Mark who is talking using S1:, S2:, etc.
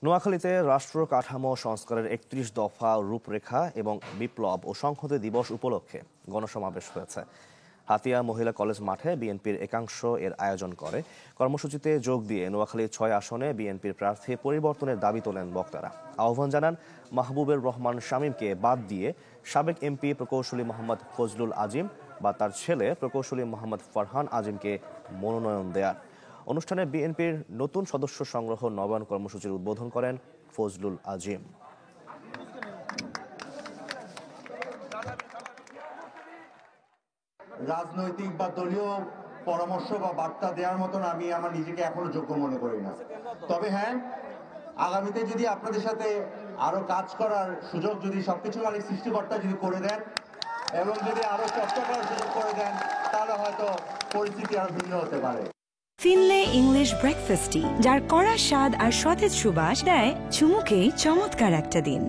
S1: নোয়াখালীতে রাষ্ট্র কাঠামো সংস্কারের ৩১ দফা রূপরেখা এবং বিপ্লব ও সংহতি দিবস উপলক্ষে গণসমাবেশ হয়েছে। হাতিয়া মহিলা কলেজ মাঠে বিএনপির একাংশ এর আয়োজন করে। কর্মসূচিতে যোগ দিয়ে নোয়াখালীর ৬ আসনে বিএনপির প্রার্থী পরিবর্তনের দাবি তোলেন বক্তারা। আহ্বান জানান মাহবুবের রহমান শামীমকে বাদ দিয়ে সাবেক এমপি প্রকৌশলী মোহাম্মদ ফজলুল আজিম বা তার ছেলে প্রকৌশলী মোহাম্মদ ফারহান আজিমকে মনোনয়ন দেয়ার। অনুষ্ঠানে বিএনপির নতুন সদস্য সংগ্রহ নবায়ন কর্মসূচির উদ্বোধন করেন ফজলুল আজিম।
S2: রাজনৈতিক বা দলীয় পরামর্শ বা বার্তা দেওয়ার মতন আমি আমার নিজেকে এখনো যোগ্য মনে করি না। তবে হ্যাঁ, আগামীতে যদি আপনাদের সাথে আরো কাজ করার সুযোগ যদি সবকিছু মালিক সৃষ্টিকর্তা যদি করে দেন এবং যদি আরো চর্চা করার সুযোগ করে দেন, তাহলে হয়তো পরিস্থিতি আরো ভিন্ন হতে পারে।
S3: ফিনলে ইংলিশ ব্রেকফাস্ট টি, যার কড়া স্বাদ আর সতেজ সুবাস দেয় চুমুকে চমৎকার একটা দিন।